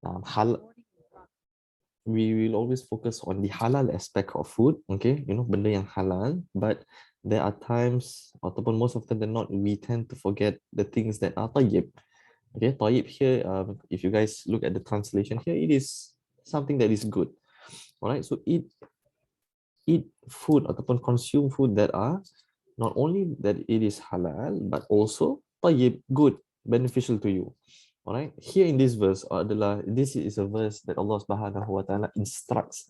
Halal, we will always focus on the halal aspect of food, okay, benda yang halal, but there are times, ataupun most often than not, we tend to forget the things that are tayyib. Okay, tayyib here, if you guys look at the translation here, it is something that is good. All right, so eat food ataupun consume food that are not only that it is halal, but also tayyib, good, beneficial to you. Alright, here in this verse this is a verse that Allah Subhanahu wa Taala instructs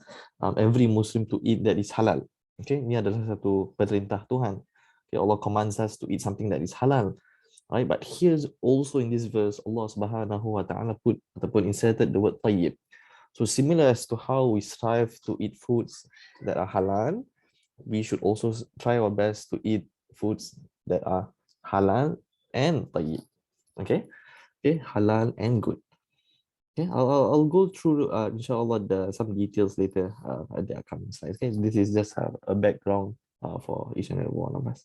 every Muslim to eat that is halal. Okay, ini adalah satu perintah Tuhan. Okay, Allah commands us to eat something that is halal. Right, but here's also in this verse Allah Subhanahu wa Taala put ataupun inserted the word tayyib. So similar as to how we strive to eat foods that are halal, we should also try our best to eat foods that are halal and tayyib. Okay, halal and good. Okay, I'll go through inshallah some details later at the upcoming slides. Okay, this is just a background for each and every one of us.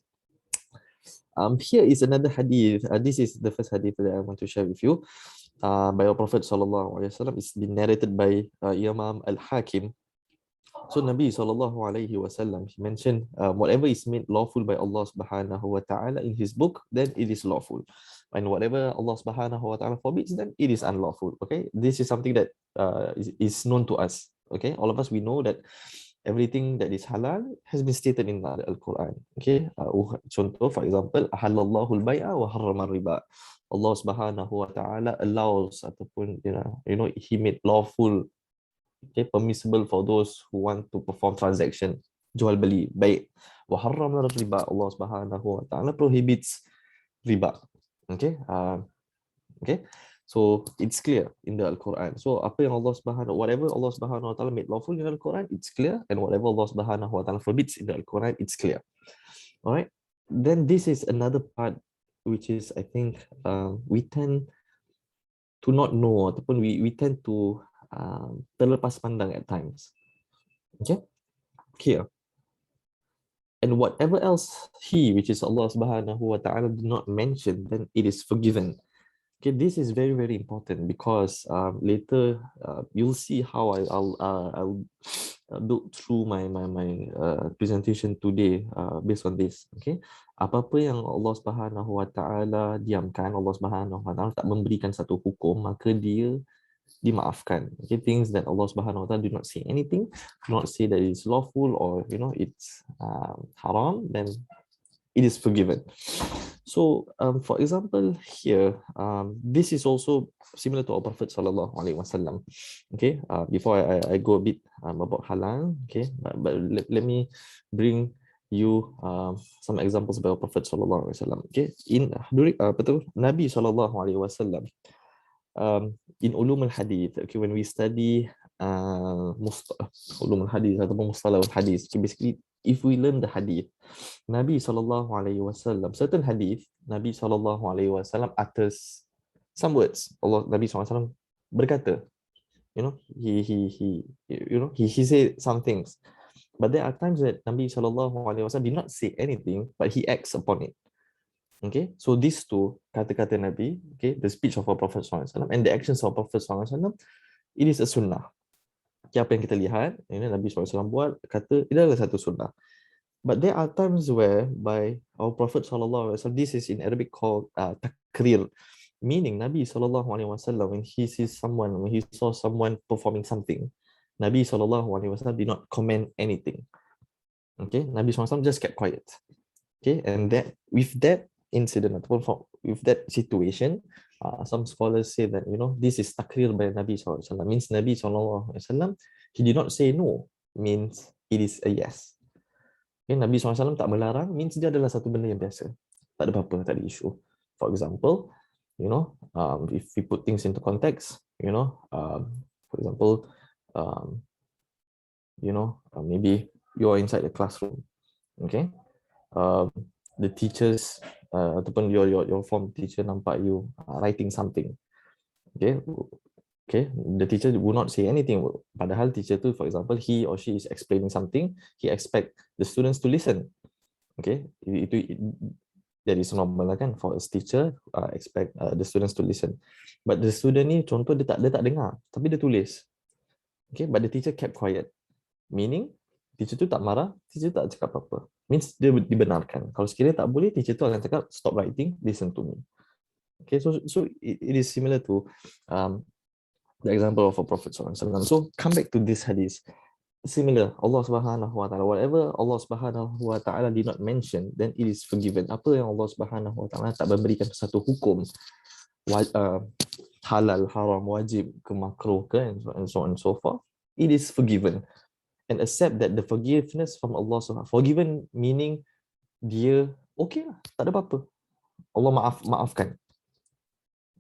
Here is another hadith. This is the first hadith that I want to share with you. By our Prophet sallallahu alaihi wasallam. It's been narrated by Imam Al-Hakim. So Nabi sallallahu alaihi wasallam, he mentioned whatever is made lawful by Allah Subhanahu wa Taala in His book, then it is lawful, and whatever Allah Subhanahu wa Taala forbids, then it is unlawful. Okay, this is something that is known to us. Okay, all of us, we know that everything that is halal has been stated in the Al-Quran. Okay, contoh, for example, ahallallahu al-bay'a wa harrama riba. Allah Subhanahu wa Taala allows ataupun He made lawful, okay, permissible for those who want to perform transaction, jual beli, baik. Wa harrama riba. Allah Subhanahu wa Taala prohibits riba. Okay, okay. So it's clear in the Al-Quran. So whatever Allah Subhanahu wa Taala made lawful in the Al-Quran, it's clear, and whatever Allah Subhanahu wa Taala forbids in the Al-Quran, it's clear. All right. Then this is another part which is, I think, we tend to not know, ataupun we tend to terlepas pandang at times. Okay, here. And whatever else which is Allah Subhanahu wa Taala, did not mention, then it is forgiven. Okay, this is very, very important because later you'll see how I'll build through my presentation today based on this. Okay, apa-apa yang Allah Subhanahu wa Taala diamkan, Allah Subhanahu wa Taala tak memberikan satu hukum, maka dia dimaafkan. Okay, things that Allah Subhanahu wa Taala do not say anything, do not say that it's lawful or it's haram, then it is forgiven. So, for example, here, this is also similar to our Prophet Sallallahu Alaihi Wasallam. Okay, before I go a bit about halal, okay, but let me bring you some examples by our Prophet Sallallahu Alaihi Wasallam. Okay, during Nabi Sallallahu Alaihi Wasallam, in ulum al-hadith, okay, when we study ulum al-hadith ataupun mustalah al-hadith, okay, basically if we learn the hadith, Nabi sallallahu alaihi wasallam, certain hadith, Nabi sallallahu alaihi wasallam utters some words. Nabi sallallahu alaihi wasallam berkata, he said some things, but there are times that Nabi sallallahu alaihi wasallam did not say anything, but he acts upon it. Okay, so these two, kata-kata Nabi, okay, the speech of our Prophet sallallahu alaihi wasallam and the actions of Prophet sallallahu alaihi wasallam, it is a sunnah. Okay, apa yang kita lihat, Nabi sallallahu alaihi wasallam buat, kata, itu adalah satu sunnah. But there are times where by our Prophet sallallahu alaihi wasallam, this is in Arabic called takrir, meaning Nabi sallallahu alaihi wasallam, when he saw someone performing something, Nabi sallallahu alaihi wasallam did not comment anything. Okay, Nabi sallallahu alaihi wasallam just kept quiet. Okay, and with that incident, with that situation, some scholars say that this is takrir by Nabi sallallahu alaihi wasallam, means Nabi sallallahu alaihi wasallam, he did not say no, means it is a yes. Okay, Nabi SAW tak melarang, means dia adalah satu benda yang biasa. Tak ada apa-apa, tak ada isu. For example, if we put things into context, for example, maybe you're inside the classroom, okay? The teachers, ataupun your form teacher nampak you writing something, okay? Okay, the teacher will not say anything. Padahal teacher tu, for example, he or she is explaining something, he expect the students to listen. Okay, That is normal lah kan, for a teacher expect the students to listen. But the student ni contoh dia tak dengar tapi dia tulis. Okay, but the teacher kept quiet. Meaning teacher tu tak marah, teacher tak cakap apa-apa. Means dia dibenarkan. Kalau sekiranya tak boleh, teacher tu akan cakap stop writing, listen to me. Okay, so it is similar to the example of a Prophet SAW. So come back to this hadith. Similar, Allah Subhanahu Wa Taala, whatever Allah Subhanahu Wa Taala did not mention, then it is forgiven. Apa yang Allah Subhanahu Wa Taala tak memberikan satu hukum halal, haram, wajib, ke makruh ke, and so on and so forth, it is forgiven. And accept that the forgiveness from Allah Subhanahu. Forgiven meaning dia okay lah, tak ada apa-apa. Allah maafkan.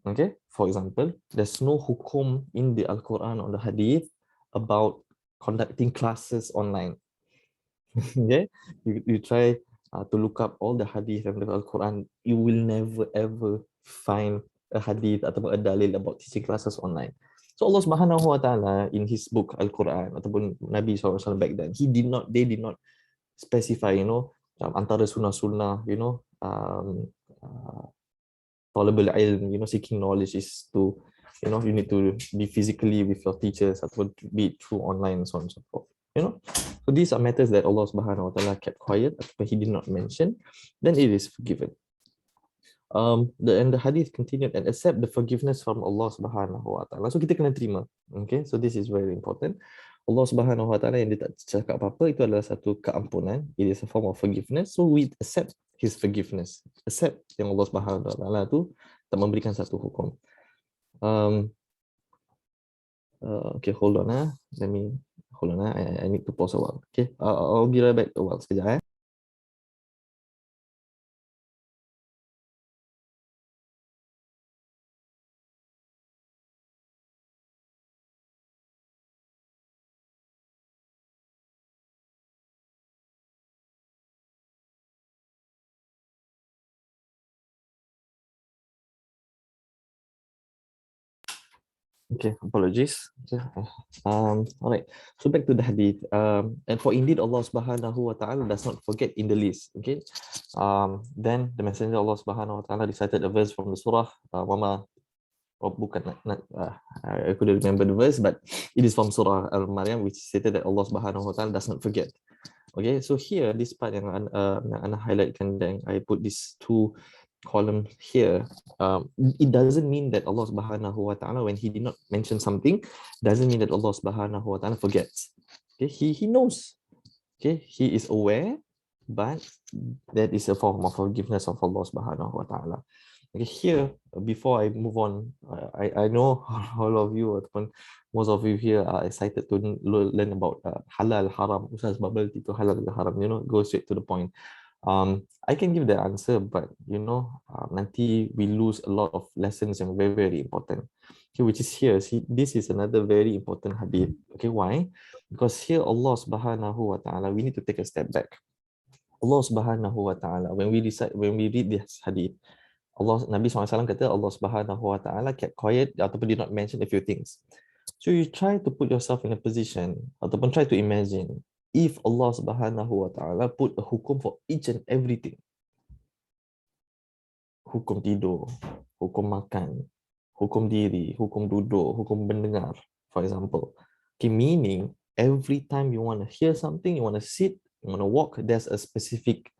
Okay, for example, there's no hukum in the Al-Quran or the Hadith about conducting classes online. Okay, you try to look up all the Hadith and the Al-Quran, you will never ever find a Hadith atau a dalil about teaching classes online. So Allah Subhanahu Wa Taala in His book Al-Quran ataupun Nabi SAW back then, they did not specify, antara sunnah-sunnah, talabul ilm, seeking knowledge is to, you need to be physically with your teachers ataupun be it through online and so on and so forth. So these are matters that Allah Subhanahu Wa Taala kept quiet, but He did not mention, then it is forgiven. And the hadith continued, and accept the forgiveness from Allah Subhanahu Wa Taala. So kita kena terima. Okay, so this is very important. Allah Subhanahu Wa Taala yang dia tak cakap apa-apa, itu adalah satu keampunan. It is a form of forgiveness. So we accept His forgiveness. Accept yang Allah Subhanahu Wa Taala tu tak memberikan satu hukum. Okay, hold on. Hold on. I need to pause a while. Okay, I'll be right back a while. Sekejap. Okay, apologies. Okay. All right. So back to the hadith. And for indeed Allah Subhanahu Wa Taala does not forget in the list. Okay. Then the Messenger Allah Subhanahu Wa Taala recited a verse from the surah. I couldn't remember the verse, but it is from Surah Al-Maryam, which stated that Allah Subhanahu Wa Taala does not forget. Okay. So here, this part yang Ana highlightkan, then I put these two column here, it doesn't mean that Allah Subhanahu Wa Taala, when He did not mention something, doesn't mean that Allah Subhanahu Wa Taala forgets. Okay, He knows. Okay, He is aware, but that is a form of forgiveness of Allah Subhanahu Wa Taala. Okay, here, before I move on, I know all of you, most of you here are excited to learn about halal, haram. Ustaz bubble tea to halal, haram, go straight to the point. I can give the answer, but nanti we lose a lot of lessons and very, very important. Okay, which is here. See, this is another very important hadith. Okay, why? Because here Allah Subhanahu Wa Taala, we need to take a step back. Allah Subhanahu Wa Taala, when we read this hadith, Nabi SAW kata Allah Subhanahu Wa Taala kept quiet ataupun did not mention a few things. So you try to put yourself in a position ataupun try to imagine if Allah Subhanahu Wa Taala put a hukum for each and everything. Hukum tidur, hukum makan, hukum diri, hukum duduk, hukum mendengar, for example. Okay, meaning every time you want to hear something, you want to sit, you want to walk, there's a specific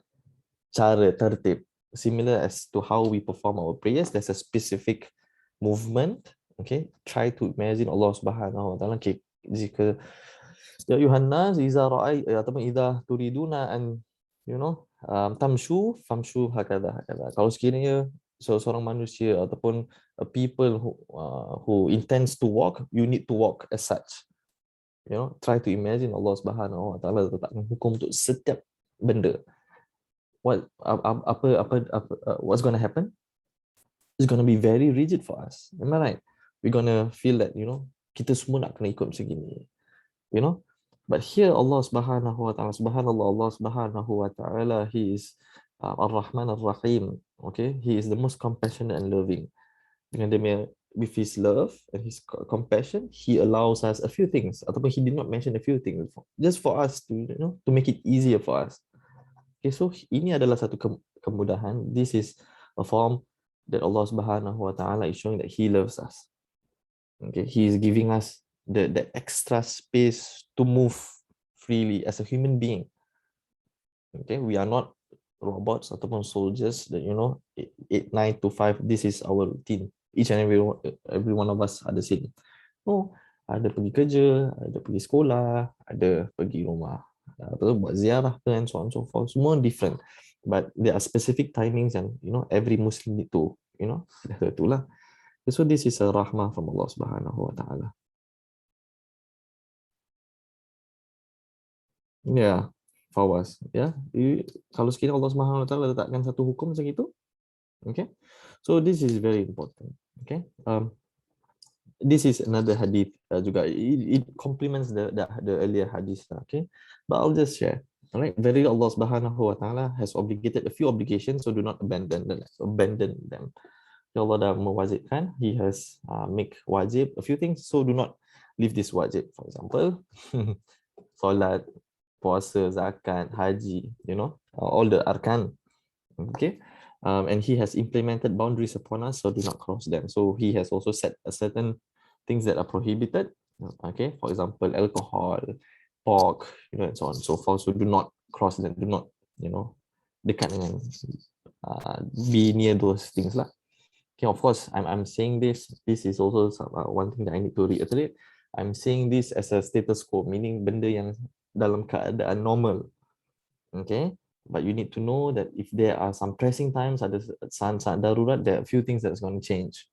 cara, tertib. Similar as to how we perform our prayers, there's a specific movement. Okay, try to imagine Allah Subhanahu Wa Taala. Okay, jika ya Yuhannas iza ra'ay ataupun idza turiduna an tamshu famshu hakadha. Kalau sekiranya seorang manusia ataupun people who intends to walk, you need to walk as such. Try to imagine Allah Subhanahu Wa Taala letakkan hukum untuk setiap benda. What's going to happen? It's going to be very rigid for us. Am I right? We're going to feel that kita semua nak kena ikut macam gini. But here Allah Subhanahu Wa Taala, subhanallah, Allah Subhanahu Wa Taala, He is Ar-Rahman Ar-Rahim. Okay, He is the most compassionate and loving. With His love and His compassion, He allows us a few things. Ataupun He did not mention a few things just for us to to make it easier for us. Okay, so ini adalah satu kemudahan. This is a form that Allah Subhanahu wa Ta'ala is showing that He loves us. Okay, He is giving us the extra space to move freely as a human being. Okay, we are not robots ataupun soldiers that 8 9 to 5, this is our routine. Each and every one of us are the same. No, ada pergi kerja, ada pergi sekolah, ada pergi rumah, buat ziarah and so on so forth, semua different, but there are specific timings and every Muslim need to itulah. So this is a rahmah from Allah Subhanahu wa Ta'ala. Yeah, fawas. Ya, kalau sekiranya Allah Subhanahu wa Ta'ala letakkan satu hukum macam itu, okay, so this is very important. Okay, this is another hadith juga. It complements the earlier hadith. Okay, but I'll just share. Alright, very Allah Subhanahu wa Ta'ala has obligated a few obligations, so do not abandon them. Allah dah mewajibkan, He has make wajib a few things, so do not leave this wajib. For example, solat, puasa, zakat, haji, all the arkan. Okay, and He has implemented boundaries upon us, so do not cross them. So He has also set a certain things that are prohibited. Okay, for example, alcohol, pork, and so on and so forth. So do not cross them. Do not, dekat dengan, be near those things lah. Okay, of course, I'm saying this. This is also one thing that I need to reiterate. I'm saying this as a status quo, meaning benda yang dalam keadaan normal. Okay, but you need to know that if there are some pressing times, ada saat darurat, there are a few things that's going to change.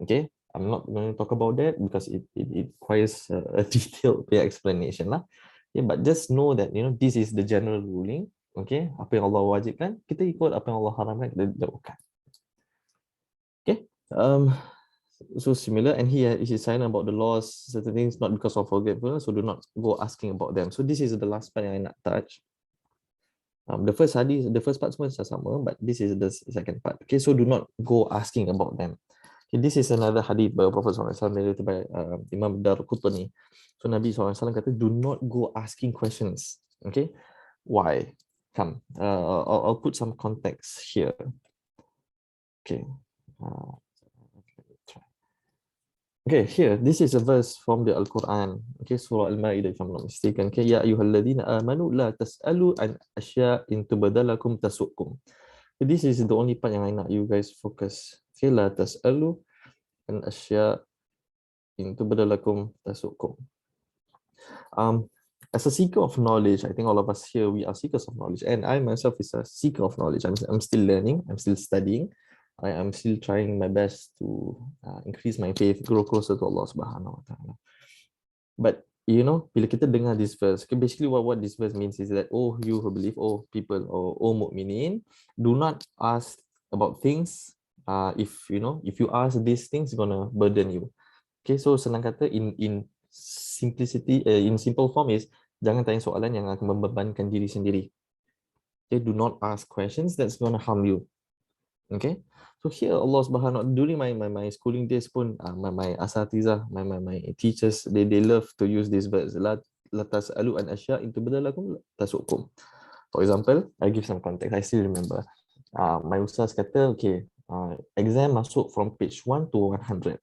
Okay, I'm not going to talk about that because it requires a detailed explanation lah. Yeah, but just know that this is the general ruling. Okay, apa yang Allah wajibkan, kita ikut. Apa yang Allah haramkan, kita jauhkan. Okay, so similar, and he is silent about the laws, certain things, not because of forgetfulness, so do not go asking about them. So this is the last part yang I nak touch. The first hadith, the first part semua sama, but this is the second part. Okay, so do not go asking about them. Okay, this is another hadith by Prophet SAW narrated by Imam Darqutni. So Nabi SAW kata, do not go asking questions. Okay, why? Come, I'll put some context here. Okay. Okay, here, this is a verse from the Al-Quran. Okay, Surah Al-Ma'idah, if I'm not mistaken. Okay, Ya ayyuhalladhina amanu la tas'alu an asya'in tubadalakum tasukkum. Okay, this is the only part yang I nak you guys focus. Okay, la tas'alu an asya'in tubadalakum tasukkum. As a seeker of knowledge, I think all of us here, we are seekers of knowledge. And I myself is a seeker of knowledge. I'm still learning, I'm still studying. I am still trying my best to increase my faith, grow closer to Allah Subhanahu wa Ta'ala. But bila kita dengar this verse, okay, basically what this verse means is that, oh, you who believe, oh people, or oh mu'minin, do not ask about things. If you ask these things, it's gonna burden you. Okay, so senang kata, in simplicity, in simple form is, jangan tanya soalan yang akan membebankan diri sendiri. Okay, do not ask questions that's gonna harm you. Okay, so here Allah Subhanahu during my schooling days pun, my asatizah, my teachers, they love to use this verse, la tas'alu an asya'in tubdalakum tasukkum. For example, I give some context. I still remember my ustaz kata, okay, exam masuk from page 1 to 100.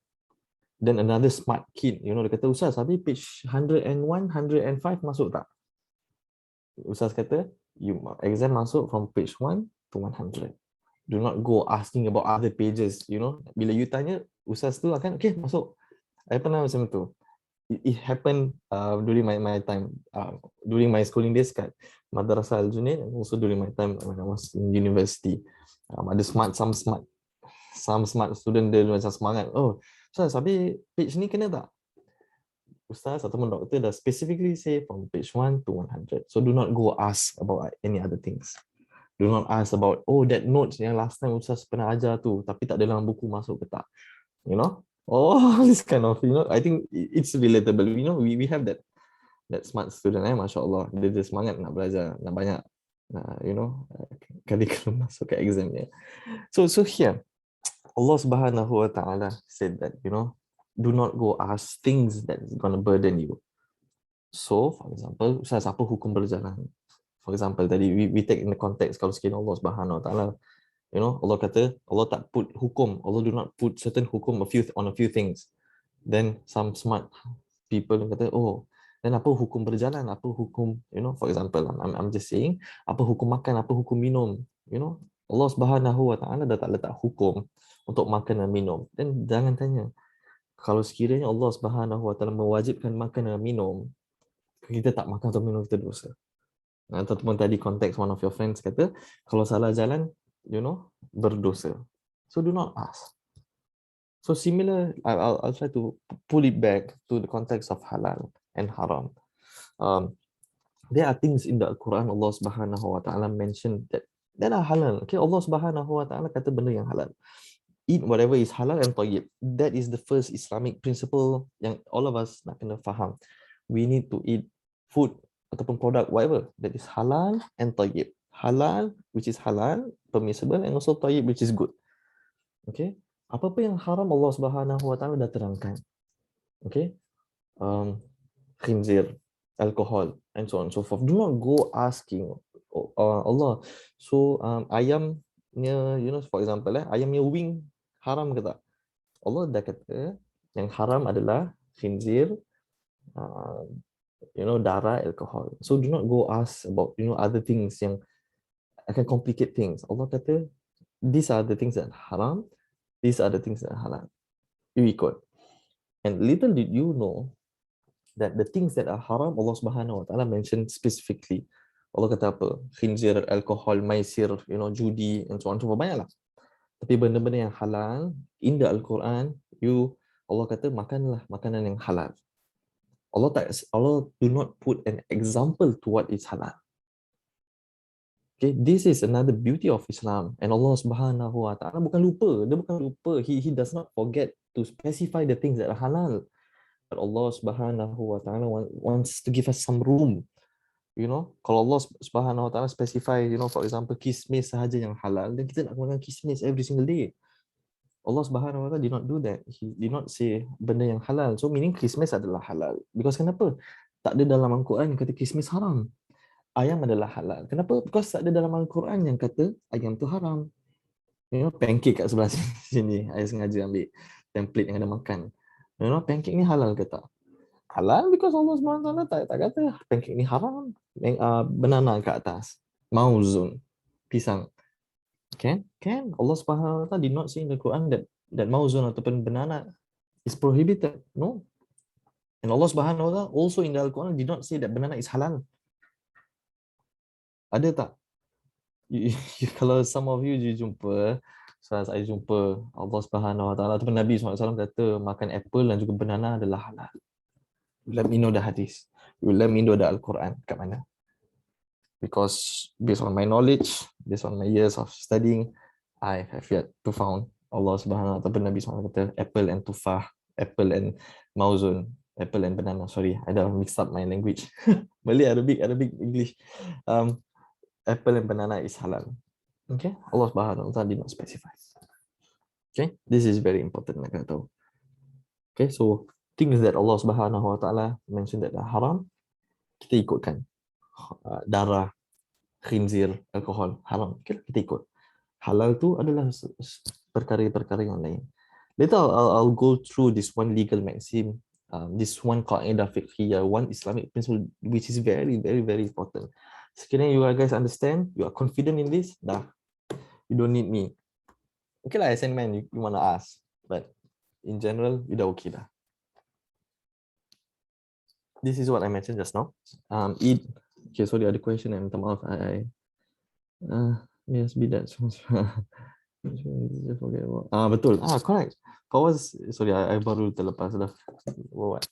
Then another smart kid, dia kata, ustaz, habis page 101, 105 masuk tak? Ustaz kata, exam masuk from page 1 to 100. Do not go asking about other pages, Bila you tanya, ustaz tu akan, okay, masuk. I pernah macam tu. It happened during my time, during my schooling days kat Madrasah Al-Junaid, and also during my time when I was in university. Ada some smart student, dia macam semangat. Oh, ustaz, habis page ni kena tak? Ustaz ataupun doktor dah specifically say from page 1 to 100. So do not go ask about any other things. Do not ask about, oh, that notes yang last time Ustaz pernah ajar tu, tapi tak ada dalam buku masuk ke tak? Oh, this kind of, I think it's relatable. We have that smart student, Masya Allah. Dia semangat nak belajar, nak banyak, curriculum masuk ke exam. So here, Allah Subhanahu wa Ta'ala said that, do not go ask things that's going to burden you. So, for example, Ustaz, apa hukum berjalan? For example, tadi we take in the context kalau sekiranya Allah Subhanahu Wa Taala, Allah kata Allah tak put hukum, Allah do not put certain hukum on a few things. Then some smart people kata, oh, then apa hukum berjalan, apa hukum, for example, I'm just saying, apa hukum makan, apa hukum minum, Allah Subhanahu Wa Taala dah tak letak hukum untuk makan dan minum. Dan jangan tanya, kalau sekiranya Allah Subhanahu Wa Taala mewajibkan makan dan minum, kita tak makan atau minum, kita dosa. Ataupun tadi konteks one of your friends kata, kalau salah jalan, berdosa. So do not ask. So similar, I'll try to pull it back to the context of halal and haram. There are things in the Quran Allah Subhanahu Wa Taala mentioned that are halal. Okay, Allah Subhanahu Wa Taala kata benda yang halal. Eat whatever is halal and tayyib. That is the first Islamic principle yang all of us nak kena faham. We need to eat food ataupun product, whatever, that is halal and tayyib. Halal, which is halal, permissible, and also tayyib, which is good. Okay? Apa-apa yang haram Allah Subhanahu Wa Taala dah terangkan. Okay? Khinzir, alcohol, and so on and so forth. Do not go asking Allah, so ayamnya, for example, ayamnya wing haram ke tak? Allah dah kata yang haram adalah khinzir, darah, alcohol. So do not go ask about, other things yang akan complicate things. Allah kata, these are the things that are haram, these are the things that are halal. You ikut. And little did you know that the things that are haram, Allah Subhanahu Wa Taala mentioned specifically. Allah kata apa? Khinzir, alcohol, maisir, judi, and so on. Banyaklah. Tapi benda-benda yang halal, in the Al-Quran, Allah kata makanlah makanan yang halal. Allah do not put an example to what is halal. Okay, this is another beauty of Islam. And Allah Subhanahu Wa Taala bukan lupa. He does not forget to specify the things that are halal. But Allah Subhanahu Wa Taala wants to give us some room. Kalau Allah Subhanahu Wa Taala specify, for example, kismis sahaja yang halal, dan kita nak makan kismis every single day. Allah Subhanahu Wa Taala did not do that. He did not say benda yang halal. So meaning kismis adalah halal. Because kenapa? Tak ada dalam Al-Quran yang kata kismis haram. Ayam adalah halal. Kenapa? Because tak ada dalam Al-Quran yang kata ayam tu haram. Pancake kat sebelah sini. Saya sengaja ambil template yang ada makan. Pancake ni halal ke tak? Halal because Allah SWT tak kata pancake ni haram. Banana kat atas. Mauzun. Pisang. Can? Allah SWT did not say in the Quran that mauzun ataupun banana is prohibited. No. And Allah SWT also in the Al-Quran did not say that banana is halal. Ada tak? Kalau some of you jumpa, saya jumpa Allah Subhanahu Wa Taala ataupun Nabi SAW kata makan apple dan juga banana adalah halal. Let me know the hadis. You let me know the Al-Quran kat mana. Because based on my knowledge, based on my years of studying, I have yet to found Allah Subhanahu Wa Taala ataupun Nabi SAW kata apple and tufah, apple and mauzun, apple and banana. Sorry, I dah mix up my language. Malay, Arabic, English. Apple and banana is halal. Okay, Allah Subhanahu Wa Taala did not specify. Okay, this is very important nak kena tahu. Okay, so things that Allah Subhanahu Wa Taala mentioned that are haram, kita ikutkan. Darah, khinzir, alkohol, haram. Okay, kita ikut. Halal tu adalah perkara-perkara yang lain. Later I'll go through this one legal maxim, this one qaedah fiqhiyah, one Islamic principle which is very, very, very important. Sekiranya you guys understand, you are confident in this, dah, you don't need me. Okay lah, as a man, you want to ask, but in general, you dah okay dah. This is what I mentioned just now. Eat. Okay, sorry, ada question. I minta maaf. Yes, be that. Betul. Correct. Sorry, I baru terlepas dah. What?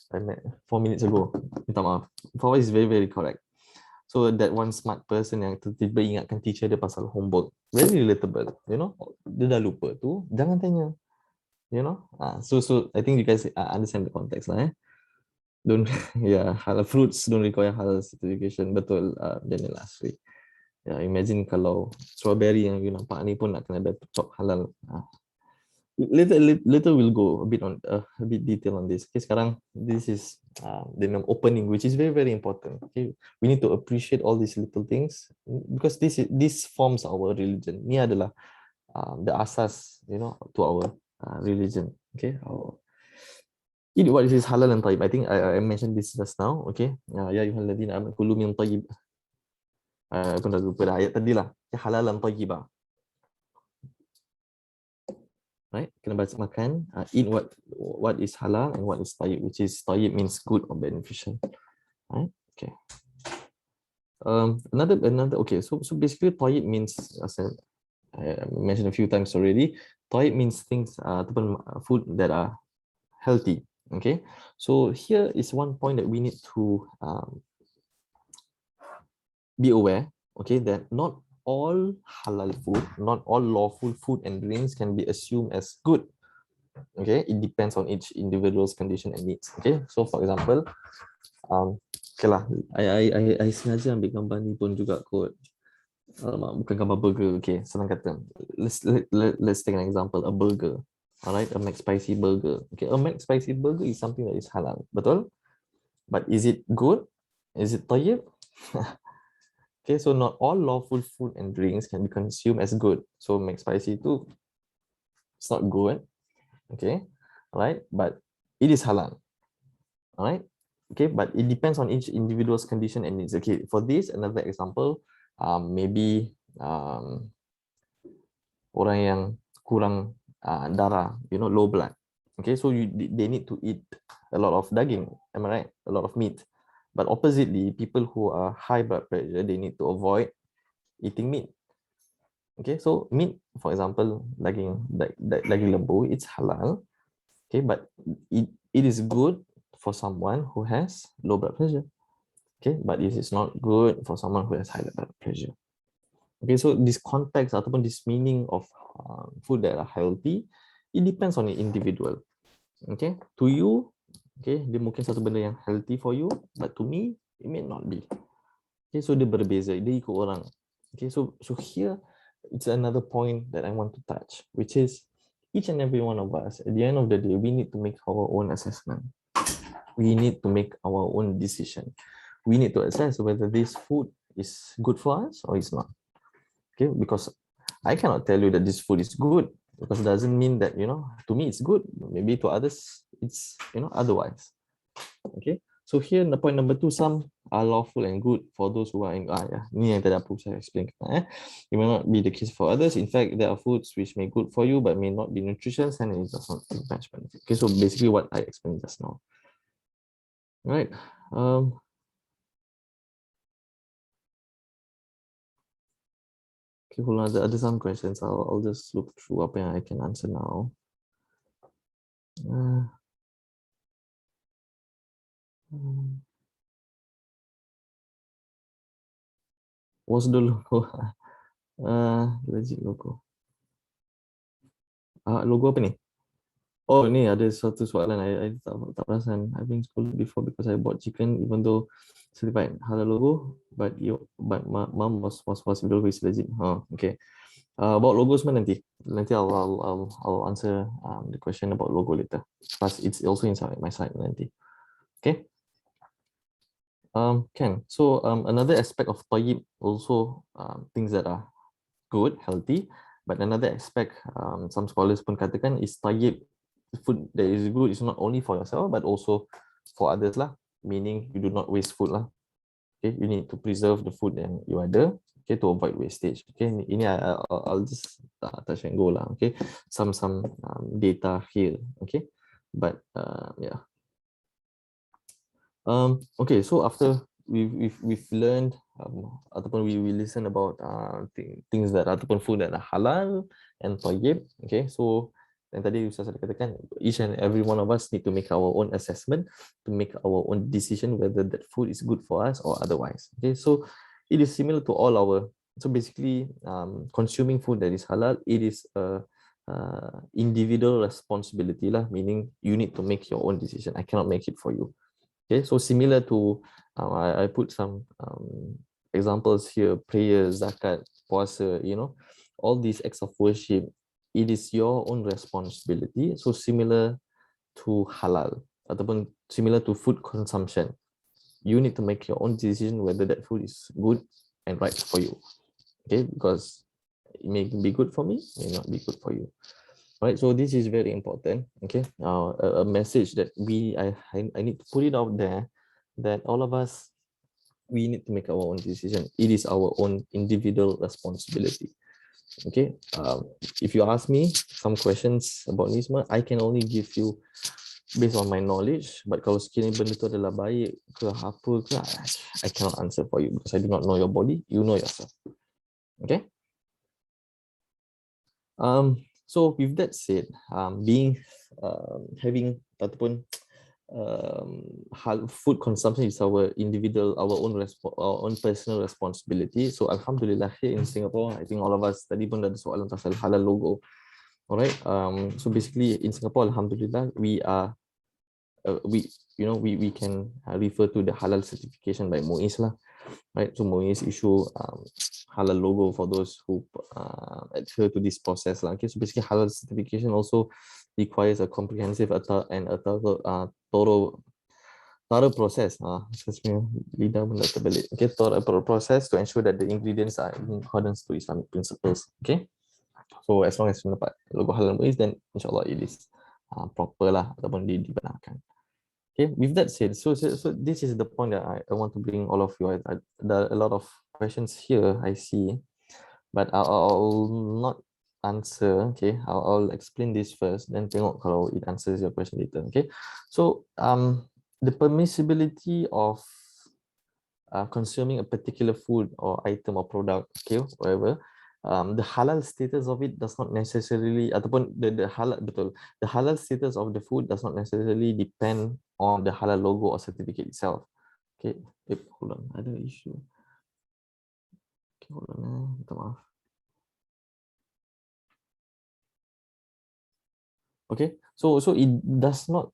I met 4 minutes ago. Minta maaf. Fawaz is very, very correct. So that one smart person yang tiba-tiba ingatkan teacher dia pasal homework. Very relatable, Dia dah lupa tu, jangan tanya. So I think you guys understand the context lah. Don't, halal fruits don't require halal certification. Betul, Daniel last week. Imagine kalau strawberry yang you nampak ni pun nak kena ada top halal. later we'll go a bit detail on this. Okay, sekarang this is the opening, which is very very important. Okay, we need to appreciate all these little things because this forms our religion. Ni adalah the asas, to our religion. Okay, eat what is halal and tayyib. I think I mentioned this just now. Okay, ya ayyuhalladzina amanu kulu min tayyib. Aku dah lupa dah ayat tadi lah. Halal dan tayyibah. Right, kena baca makan, eat what is halal and what is tayyib, which is tayyib means good or beneficial. Right, okay. Another okay, so basically tayyib means, as I mentioned a few times already, tayyib means things food that are healthy. Okay, so here is one point that we need to be aware, okay, that not all halal food, not all lawful food and drinks can be assumed as good. Okay, it depends on each individual's condition and needs. Okay, so for example, okay lah, I sengaja ambil gambar ni pun juga kot. Bukan gambar burger. Okay, senang kata, let's take an example, a burger. Alright, a McSpicy burger. Okay, a McSpicy burger is something that is halal, betul? But is it good? Is it tayyib? Okay, so not all lawful food and drinks can be consumed as good. So McSpicy too, it's not good. Okay, all right, but it is halal. All right, okay, but it depends on each individual's condition and needs. Okay, for this, another example, maybe orang yang kurang darah, low blood. Okay, so they need to eat a lot of daging, am I right? A lot of meat. But oppositely, people who are high blood pressure, they need to avoid eating meat. Okay, so meat, for example, daging lembu, it's halal. Okay, but it is good for someone who has low blood pressure. Okay, but it is not good for someone who has high blood pressure. Okay, so this context ataupun this meaning of food that are healthy, it depends on the individual. Okay, to you, okay, dia mungkin satu benda yang healthy for you, but to me, it may not be. Okay, so dia berbeza, dia ikut orang. Okay, so here, it's another point that I want to touch, which is each and every one of us, at the end of the day, we need to make our own assessment. We need to make our own decision. We need to assess whether this food is good for us or it's not. Okay, because I cannot tell you that this food is good, because it doesn't mean that, to me it's good. Maybe to others, it's, otherwise. Okay, so here in the point number 2, some are lawful and good for those who are in, ni yang tadi aku saya explain. It may not be the case for others. In fact, there are foods which may good for you, but may not be nutritious and it does not match benefit. Okay, so basically what I explained just now. Right. Okay, hold on. There are some questions. I'll just look through apa yang I can answer now. What's the logo? Legit logo. Logo apa ni? Oh, ni ada satu soalan I tak perasan. I've been scolded before because I bought chicken even though certified halal logo, but mom was the logo is legit. Okay. About logo semua nanti I'll answer the question about logo later. Plus it's also inside my site nanti. Okay. So another aspect of tayyib also things that are good, healthy, but another aspect some scholars pun katakan is tayyib, food that is good is not only for yourself but also for others lah, meaning you do not waste food lah. Okay, you need to preserve the food yang you ada, okay, to avoid wastage. Okay, ini I'll just touch and go lah. Okay, some data here. Okay, but yeah. Okay, so after we've learned ataupun we listen about things that ataupun food that are halal and tayyib. Okay, so yang tadi Ustaz ada katakan, each and every one of us need to make our own assessment, to make our own decision whether that food is good for us or otherwise. Okay, so it is similar to all our, so basically consuming food that is halal, it is a individual responsibility lah, meaning you need to make your own decision. I cannot make it for you. Okay, so similar to I put some examples here: prayer, zakat, puasa, all these acts of worship, it is your own responsibility. So similar to halal ataupun similar to food consumption, you need to make your own decision whether that food is good and right for you. Okay, because it may be good for me, may not be good for you. Right, so this is very important. Okay, a message that I need to put it out there, that all of us, we need to make our own decision. It is our own individual responsibility. Okay, if you ask me some questions about ni semua, I can only give you based on my knowledge. But kalau sekiranya benda tu adalah baik ke apa ke, I cannot answer for you because I do not know your body. You know yourself. Okay. So with that said, having ataupun food consumption is our individual, our own personal responsibility. So alhamdulillah, here in Singapore, I think all of us tadi pun ada soalan pasal halal logo. Alright. So basically in Singapore, alhamdulillah, we can refer to the halal certification by MUIS lah. Right, so MUIS issue halal logo for those who adhere to this process lah. Okay, so basically halal certification also requires a comprehensive and a thorough process. Okay, thorough process to ensure that the ingredients are in accordance to Islamic principles. Okay, so as long as you dapat logo halal MUIS, then insyaAllah it is proper lah ataupun dibenarkan. Okay, with that said, so this is the point that I want to bring all of you. There are a lot of questions here I see, but I'll not answer. Okay, I'll explain this first, then tengok kalau it answers your question later. Okay, so the permissibility of consuming a particular food or item or product, okay, whatever. The halal status of it does not necessarily ataupun the halal status of the food does not necessarily depend on the halal logo or certificate itself. Okay, hold on, ada issue. Okay, hold on, minta maaf. Okay, so it does not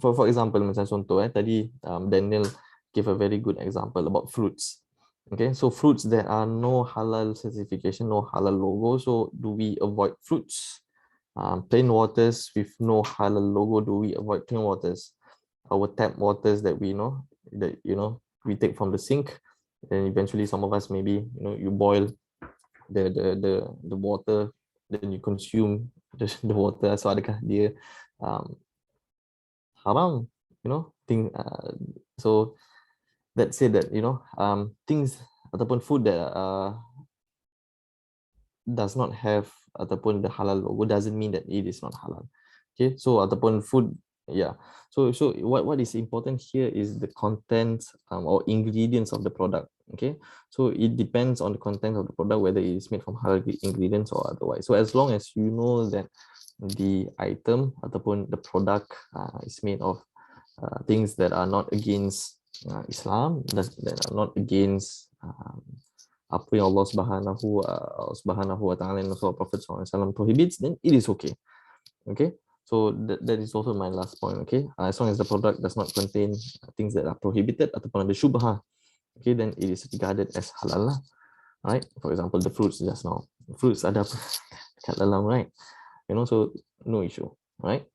for example, macam contoh tadi Daniel gave a very good example about fruits. Okay, so fruits that are no halal certification, no halal logo, so do we avoid fruits? Plain waters with no halal logo, do we avoid plain waters? Our tap waters that we know, we take from the sink, and eventually some of us maybe, you boil the water, then you consume the water. So adakah dia haram? So let's say that things ataupun food that does not have ataupun the halal logo doesn't mean that it is not halal. Okay, so ataupun food, yeah. So what is important here is the content or ingredients of the product. Okay, so it depends on the content of the product whether it is made from halal ingredients or otherwise. So as long as you know that the item ataupun the product is made of things that are not against Islam, that are not against apa yang Allah Subhanahu wa Ta'ala and also Prophet SAW prohibits, then it is okay. Okay, so that is also my last point. Okay, as long as the product does not contain things that are prohibited ataupun ada syubhah, okay, then it is regarded as halal lah. Right, for example, the fruits just now, fruits ada kat dalam, right? So no issue, right?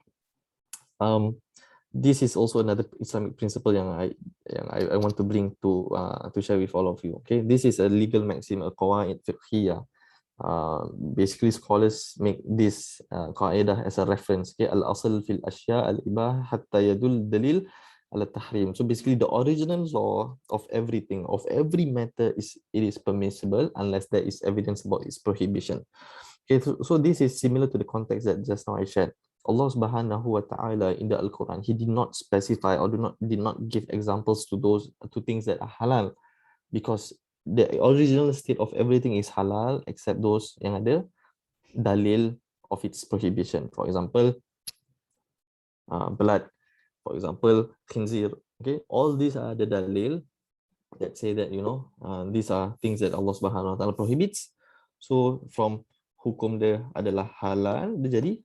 This is also another Islamic principle yang I want to bring to share with all of you. Okay, this is a legal maxim, a qawaid fiqhiyah. Basically, scholars make this qaedah as a reference. Okay, al-asl fil ashya al-ibah hatta yadul dalil ala tahrim. So basically, the original law of everything, of every matter it is permissible unless there is evidence about its prohibition. Okay, so this is similar to the context that just now I shared. Allah Subhanahu wa Ta'ala in the Al-Quran, He did not specify or did not give examples to things that are halal, because the original state of everything is halal except those yang ada dalil of its prohibition. For example, blood. For example, khinzir. Okay, all these are the dalil that say that these are things that Allah Subhanahu wa Ta'ala prohibits. So from hukum dia adalah halal, dia jadi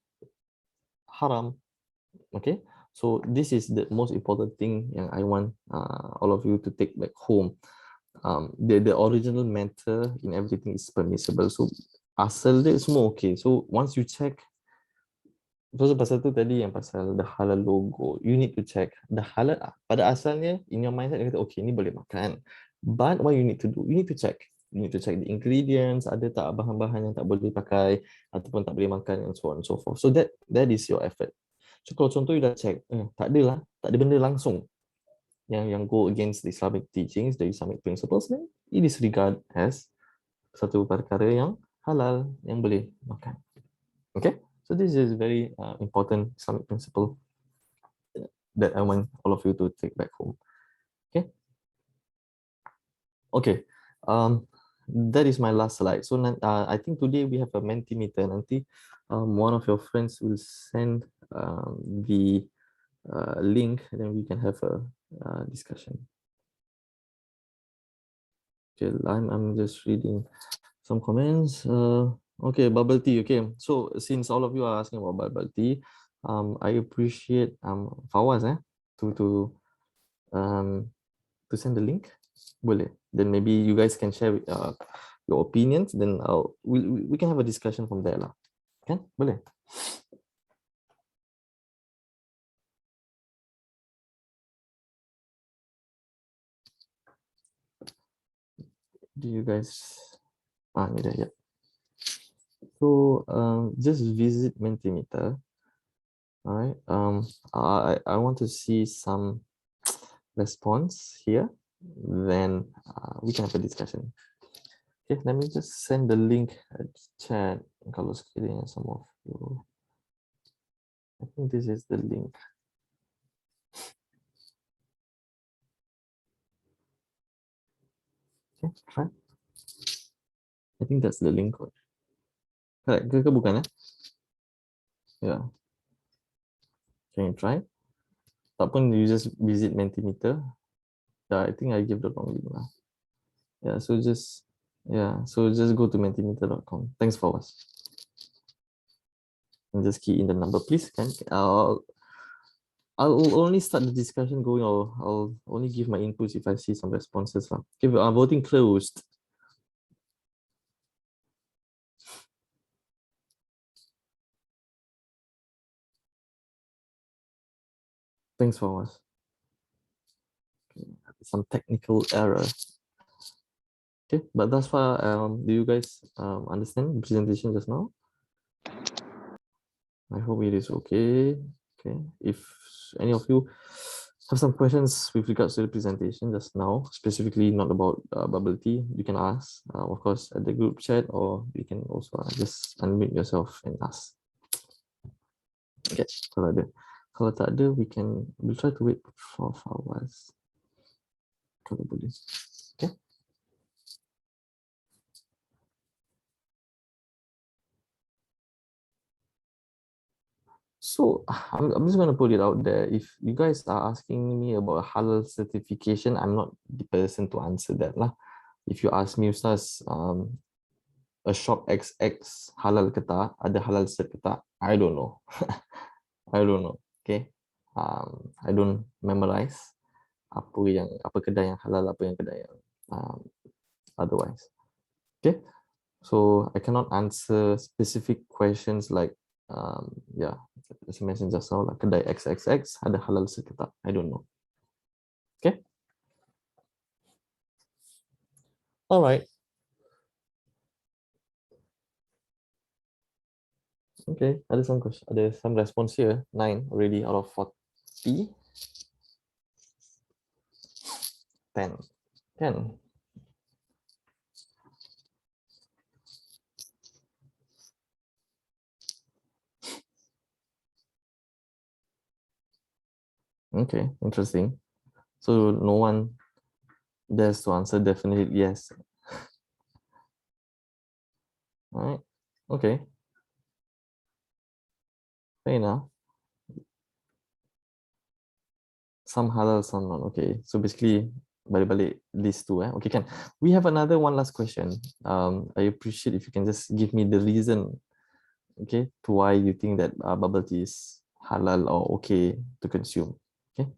haram. Okay, so this is the most important thing yang I want all of you to take back home. The original matter in everything is permissible. So asal dia semua okay. So once you check, pasal tu tadi yang pasal the halal logo, you need to check the halal. Pada asalnya in your mindset you kata okay ni boleh makan, but what you need to do, you need to check. You need to check the ingredients, ada tak bahan-bahan yang tak boleh pakai ataupun tak boleh makan, and so on and so forth. So that is your effort. So kalau contoh you dah check, tak ada lah, tak ada benda langsung yang go against the Islamic teachings, the Islamic principles, then it is regarded as satu perkara yang halal, yang boleh makan. Okay, so this is very important Islamic principle that I want all of you to take back home. Okay, okay. That is my last slide. So I think today we have a Mentimeter. Nanti one of your friends will send the link, and then we can have a discussion. Okay, I'm just reading some comments. Okay, bubble tea. Okay, so since all of you are asking about bubble tea, I appreciate Fawaz to send the link. Boleh. Then maybe you guys can share your opinions. Then we can have a discussion from there lah. Kan? Boleh. Do you guys? Ni dah, yeah. So just visit Mentimeter. All right. I want to see some response here. Then we can have a discussion. Okay, let me just send the link at chat. Kalau sekiranya some of you, I think this is the link. Okay, try. I think that's the link code. Correct ke bukan? Yeah. Can you try? Tak pun you just visit Mentimeter. Yeah, I think I give the wrong link lah. Yeah, so just go to mentimeter.com. Thanks for us. And just key in the number, please. I'll only start the discussion going, or I'll only give my inputs if I see some responses. Okay, voting closed. Thanks for us. Okay, some technical error. Okay, but thus far, do you guys understand the presentation just now? I hope it is okay. Okay, if any of you have some questions with regards to the presentation just now, specifically not about bubble tea, you can ask, of course, at the group chat, or you can also just unmute yourself and ask. Okay, kalau tak ada, we'll try to wait for hours. Kalau boleh. Okay. So I'm just going to put it out there. If you guys are asking me about halal certification, I'm not the person to answer that lah. If you ask me, Ustaz, a shop XX halal ke tak, ada halal cert ke tak, I don't know. I don't know. Okay. I don't memorize apa kedai yang halal, apa yang kedai yang otherwise. Okay. So I cannot answer specific questions like as you mentioned just now, like kedai XXX ada halal cert ke tak, I don't know. Okay. All right. Okay, ada some response here. 9 already out of 40. 10. 10. Okay, interesting. So no one dares to answer definitely yes. All right. Okay. Fair enough. Some halal, some not. Okay. So basically, balik-balik these two. Okay, can we have another one last question? I appreciate if you can just give me the reason, okay, to why you think that bubble tea is halal or okay to consume. Okay.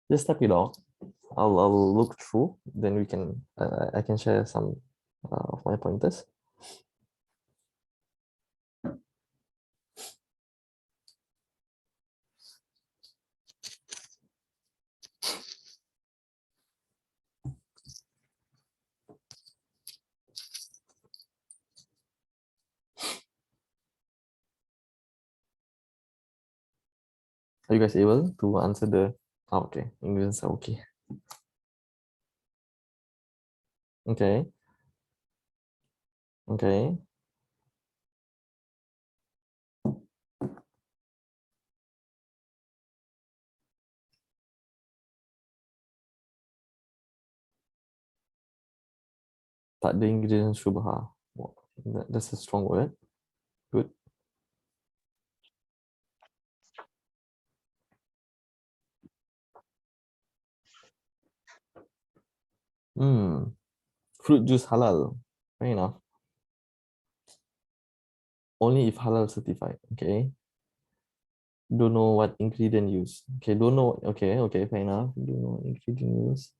Just type it out. I'll look through. Then we can I can share some of my pointers. Are you guys able to answer the... Oh, okay, ingredients are okay. Okay. Okay. Tak ada ingredient syubha. That's a strong word. Good. Fruit juice halal. Fair enough. Only if halal certified. Okay. Don't know what ingredient use. Okay, don't know. Okay, okay, fair enough. Don't know what ingredient use.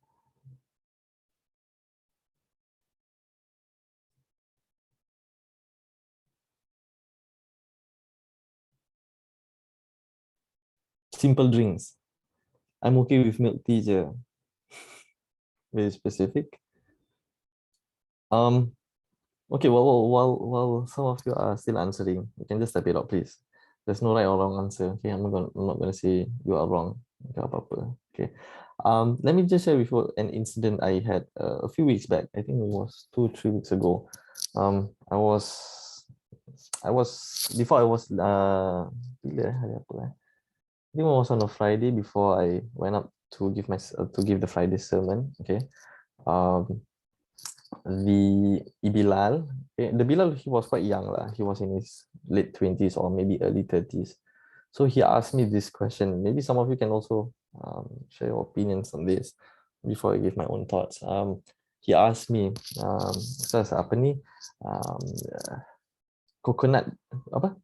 Simple drinks. I'm okay with milk tea je. Very specific. Um, okay, while some of you are still answering, you can just type it out, please. There's no right or wrong answer. Okay, I'm not gonna say you are wrong. Okay, apa-apa. Okay. Let me just share with you an incident I had a few weeks back. I think it was 2-3 weeks ago. I was before I was bila hari apa I think it was on a Friday before I went up to give the Friday sermon. Okay. Um, the Bilal, the Bilal, he was quite young lah. He was in his late 20s or maybe early 30s. So he asked me this question. Maybe some of you can also share your opinions on this before I give my own thoughts. He asked me, Ustaz, apa ni? Coconut, apa?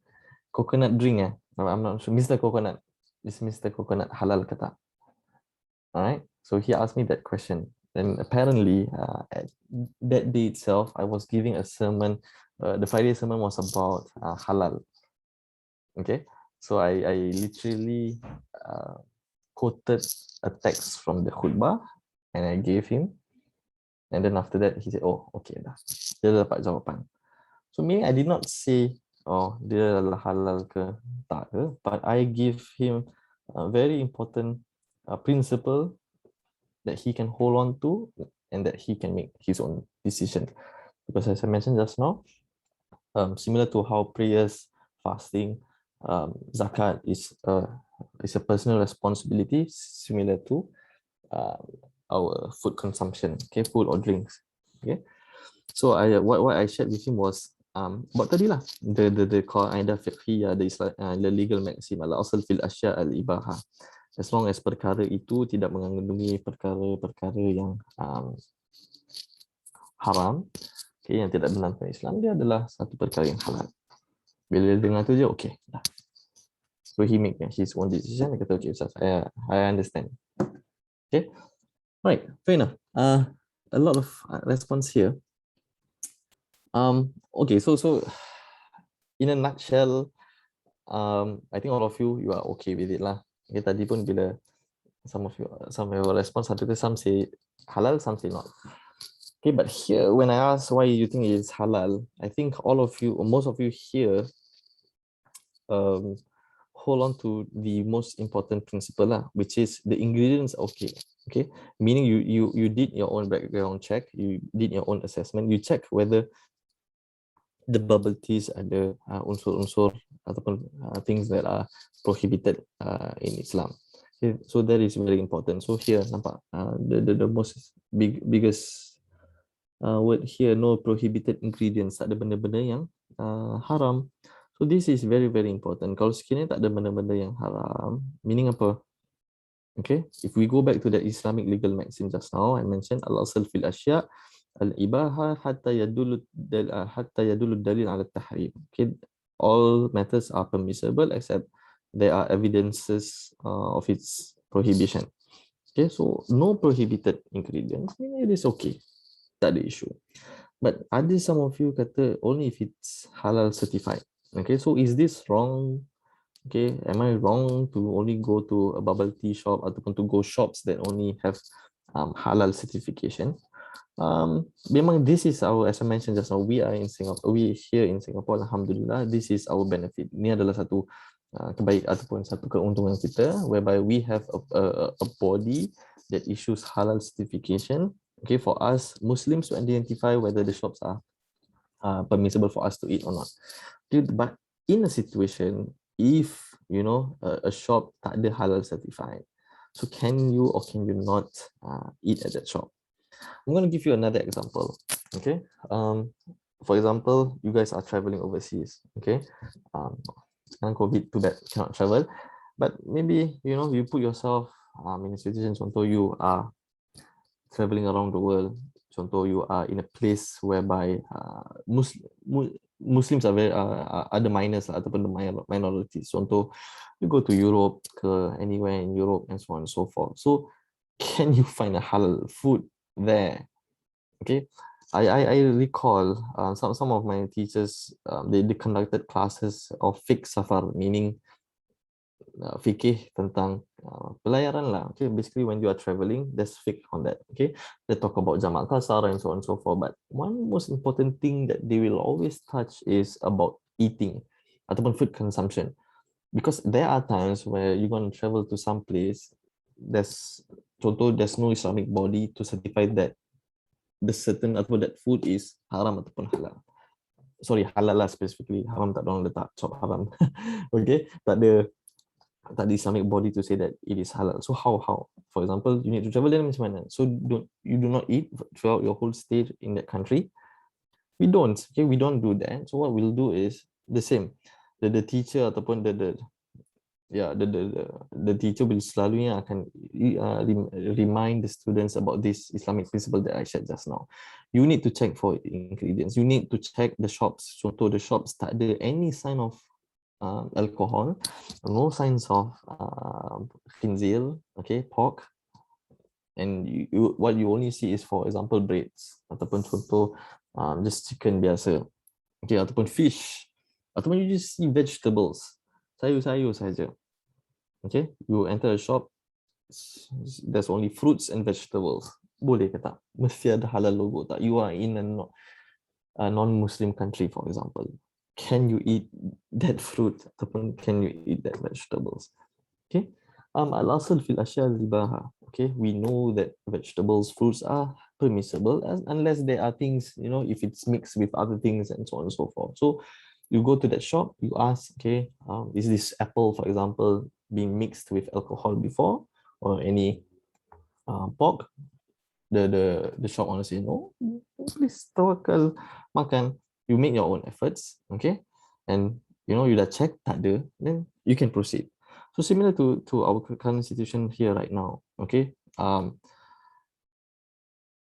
Coconut drink eh? I'm not sure. Mr. Coconut. Is Mr. Coconut halal ke tak? All right. So he asked me that question. And apparently, at that day itself, I was giving a sermon. The Friday sermon was about halal. Okay. So I literally quoted a text from the khutbah and I gave him. And then after that, he said, oh, okay dah. Dia dapat jawapan. So meaning I did not say, oh, dia halal ke tak ke, but I give him a very important principle that he can hold on to and that he can make his own decision. Because as I mentioned just now, similar to how prayers, fasting, zakat is a personal responsibility, similar to our food consumption, okay, food or drinks. Okay. So what I shared with him was about tadi lah, the qaida fiqhiyah, the legal maxim al-asl fil asya al-ibaha. As long as perkara itu tidak mengandungi perkara-perkara yang haram, okay, yang tidak benar dalam Islam, dia adalah satu perkara yang halal. Bila dia dengar tu je, okay dah. So he make his own decision. Dia kata, okay, Ustaz, I understand. Okay, right, fair enough. A lot of response here. Okay, so in a nutshell, I think all of you are okay with it lah. Okay, tadi pun bila some of your response, some say halal, some say not. Okay, but here when I ask why you think it is halal, I think all of you, or most of you here, hold on to the most important principle lah, which is the ingredients. Okay, meaning you did your own background check, you did your own assessment, you check whether the bubble teas ada unsur-unsur ataupun things that are prohibited in Islam. Okay, so that is very important. So here nampak the most biggest word here, no prohibited ingredients, tak ada benda-benda yang haram. So this is very very important. Kalau sekiranya tak ada benda-benda yang haram, meaning apa? Okay, if we go back to the Islamic legal maxim just now, I mentioned al-asl fil asya al-ibaha hatta yadullu dalil ala tahrim. Okay, all matters are permissible except there are evidences of its prohibition. Okay, so no prohibited ingredients, meaning it is okay, tak ada issue. But ada some of you kata only if it's halal certified. Okay, so is this wrong? Okay, am I wrong to only go to a bubble tea shop ataupun to go shops that only have halal certification? Memang this is our, as I mentioned just now, we are in Singapore, we here in Singapore, alhamdulillah, this is our benefit. Ini adalah satu kebaik ataupun satu keuntungan kita, whereby we have a body that issues halal certification. Okay, for us Muslims to identify whether the shops are permissible for us to eat or not. Okay, but in a situation, if a shop tak ada halal certified, so can you or can you not eat at that shop? I'm going to give you another example. Okay, for example, you guys are traveling overseas. Okay, sekarang COVID, too bad cannot travel, but maybe you put yourself in a situation. Contoh, you are traveling around the world. Contoh, you are in a place whereby Muslims are very ada minors lah, ataupun the minorities. Contoh, you go to Europe ke anywhere in Europe and so on and so forth. So can you find a halal food there? Okay, I recall some of my teachers, they conducted classes of fiqh safar, meaning fikih tentang pelayaran lah. Okay, basically when you are traveling, there's fiqh on that. Okay, they talk about jamak kasar and so on and so forth. But one most important thing that they will always touch is about eating ataupun food consumption, because there are times where you're going to travel to some place, there's no Islamic body to certify that the certain ataupun that food is haram ataupun halal. Sorry, halal lah specifically. Haram tak ada orang letak shop haram. Okay, tak ada Islamic body to say that it is halal. So how? For example, you need to travel, then macam mana? So you do not eat throughout your whole stay in that country? We don't. Okay, we don't do that. So what we'll do is the same. The teacher ataupun the teacher will selalunya akan remind the students about this Islamic principle that I shared just now. You need to check for ingredients. You need to check the shops. Contoh, the shops tak ada any sign of alcohol, no signs of khinzir, okay, pork, and what you only see is, for example, breads ataupun contoh just chicken biasa, okay, ataupun fish, ataupun you just see vegetables, sayur-sayur saja. Okay, you enter a shop, there's only fruits and vegetables. Boleh ke tak? Mesti ada halal logo tak? You are in a non-Muslim country, for example. Can you eat that fruit ataupun can you eat that vegetables? Okay. Al-asl fil ashya al-ibaha. Okay, we know that vegetables, fruits are permissible unless there are things, if it's mixed with other things and so on and so forth. So you go to that shop, you ask, okay, is this apple, for example, being mixed with alcohol before, or any pork? The shop owner say no, please tawakal, makan. You make your own efforts, okay, and you dah check tak ada, then you can proceed. So similar to our current situation here right now, okay,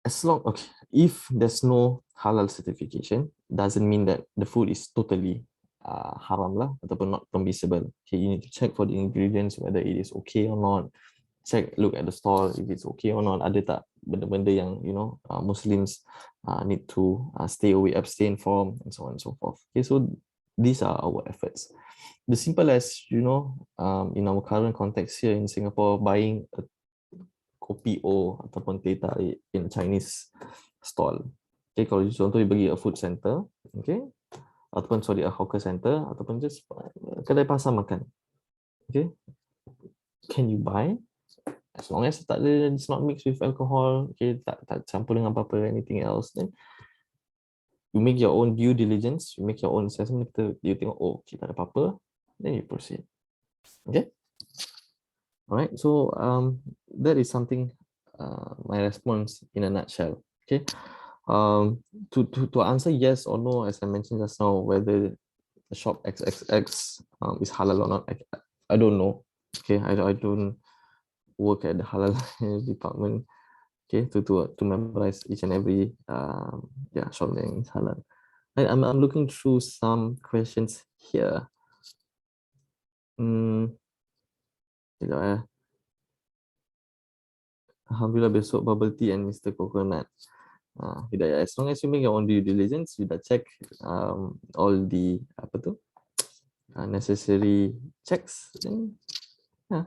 as long, okay, if there's no halal certification, doesn't mean that the food is totally haram lah ataupun not permissible. Okay, you need to check for the ingredients whether it is okay or not. Check, look at the stall if it's okay or not. Ada tak benda-benda yang Muslims need to stay away, abstain from, and so on and so forth. Okay, so these are our efforts. The simple as in our current context here in Singapore, buying a kopi o ataupun teh tarik in Chinese stall. Okay, kalau contoh you pergi a food center, okay, ataupun sorry a hawker center, ataupun just kedai pasar makan. Okay, can you buy? As long as tak ada, it's not mixed with alcohol, okay, tak campur dengan apa-apa, anything else, then you make your own due diligence, you make your own assessment, you tengok, oh, okay, tak ada apa-apa, then you proceed. Okay? Alright, so that is something, my response in a nutshell. Okay? To answer yes or no, as I mentioned just now, whether the shop XXX is halal or not, I don't know. Okay, I don't work at the halal department, okay, to memorize each and every shop name is halal. I'm looking through some questions here. Sekejap ya. Alhamdulillah besok bubble tea and Mr. Coconut. Tidak ya. As long as you make your own due diligence, you dah check all the necessary checks, then yeah.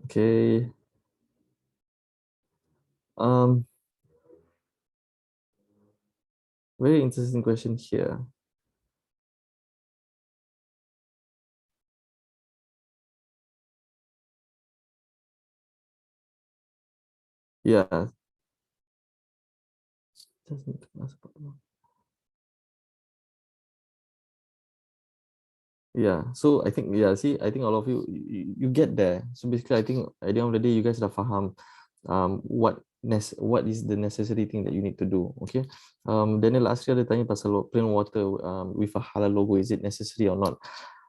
Okay. Very interesting question here. Yeah. Just need to ask about- Yeah, so I think, yeah, see, I think all of you get there. So basically, I think at the end of the day, you guys dah faham what is the necessary thing that you need to do. Okay. Daniel last year ada tanya pasal plain water with a halal logo, is it necessary or not?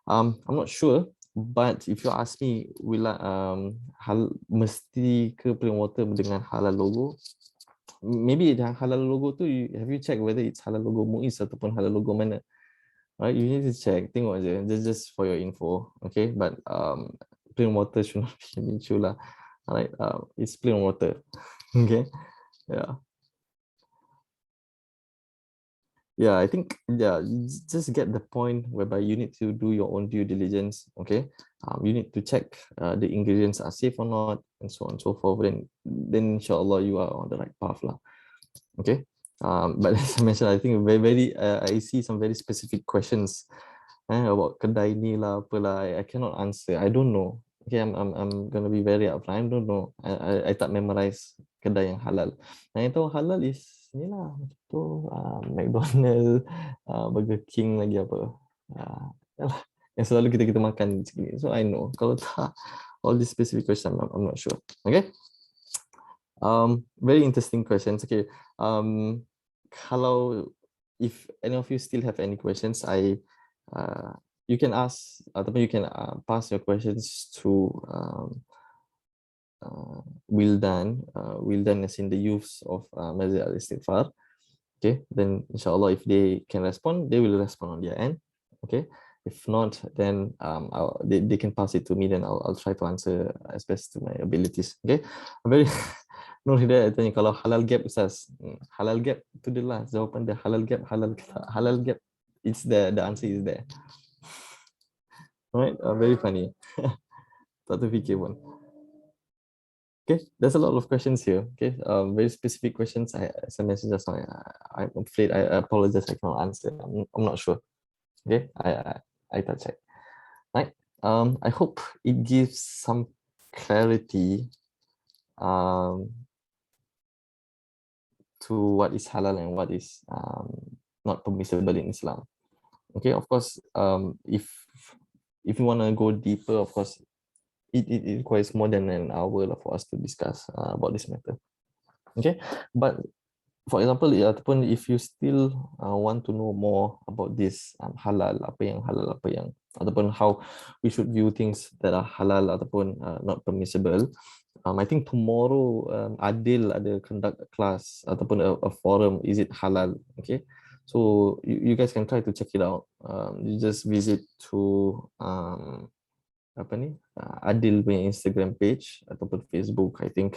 I'm not sure, but if you ask me, will mesti ke plain water dengan halal logo? Maybe the halal logo tu, have you checked whether it's halal logo Muiz ataupun halal logo mana? Right, you need to check. Tengok je. Just for your info, okay? But plain water should not be an issue lah. Alright, it's plain water. Okay, yeah, yeah. I think, yeah, just get the point whereby you need to do your own due diligence. Okay, you need to check the ingredients are safe or not, and so on and so forth. Then inshallah you are on the right path lah. Okay, but as I mentioned, I think very I see some very specific questions about kedai ni lah apalah. I cannot answer. I don't know. Okay, I'm gonna be very upfront. I don't know. I tak memorize kedai yang halal. Yang tahu halal is ni lah, macam tu McDonald, Burger King lagi apa. Yalah, yang selalu kita makan sekali. So I know. Kalau tak, all these specific questions, I'm not sure. Okay. Very interesting questions. Okay. Kalau if any of you still have any questions, you can ask ataupun you can pass your questions to Wildan. Wildan is in the youths of Masjid Al-Istighfar. Okay, then inshallah if they can respond, they will respond on their end. Okay, if not, then they can pass it to me, then I'll try to answer as best to my abilities. Okay, very Nur Hidayat tanya kalau halal gap Ustaz. Halal gap tu dia lah jawapan dia, halal gap, halal gap, it's the answer is there. Right, very funny. Tak terfikir pun. Okay, there's a lot of questions here. Okay, very specific questions. As I mentioned just now, I'm afraid I apologize. I cannot answer. I'm not sure. Okay, I thought check. Right. I hope it gives some clarity to what is halal and what is not permissible in Islam. Okay, of course, if you want to go deeper, of course, it requires more than an hour for us to discuss about this matter. Okay, but for example, ataupun if you still want to know more about this halal, apa yang halal, apa yang, ataupun how we should view things that are halal ataupun not permissible, I think tomorrow Adil ada conduct a class ataupun a forum, is it halal? Okay, so you guys can try to check it out. You just visit to apa ni, Adil punya Instagram page ataupun Facebook, I think.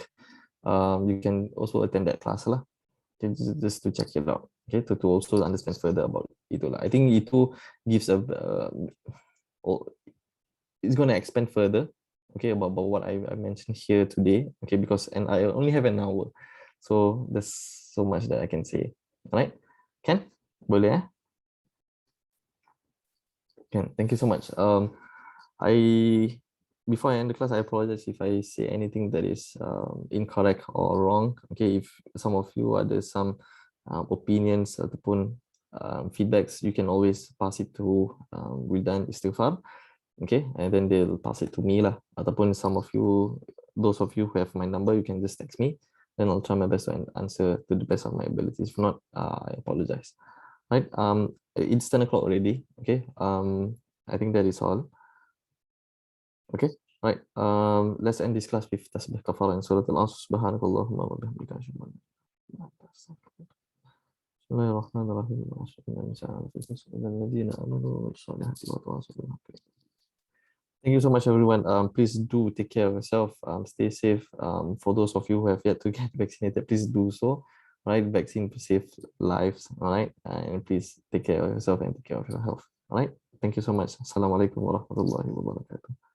You can also attend that class lah. Okay, just to check it out. Okay, to also understand further about itu lah. I think itu gives a it's going to expand further. Okay, about what I mentioned here today. Okay, because and I only have an hour, so there's so much that I can say. Alright, Ken, boleh Ken, thank you so much. I before I end the class, I apologize if I say anything that is incorrect or wrong. Okay, if some of you ada some opinions ataupun feedbacks, you can always pass it to Wildan Istighfar. Okay, and then they'll pass it to me lah. Ataupun some of you, those of you who have my number, you can just text me. Then I'll try my best to answer to the best of my abilities. If not, I apologize. Right, it's 10 o'clock already. Okay, I think that is all. Okay, right. Let's end this class with tasbih kafarah and surah al-Asr. Subhanakallahumma wa bihamdika asyhadu an la ilaha illa anta astaghfiruka. Bismillahirrahmanirrahim. Thank you so much, everyone. Please do take care of yourself. Stay safe. For those of you who have yet to get vaccinated, please do so. Right, vaccine to save lives. All right, and please take care of yourself and take care of your health. All right. Thank you so much. Assalamualaikum warahmatullahi wabarakatuh.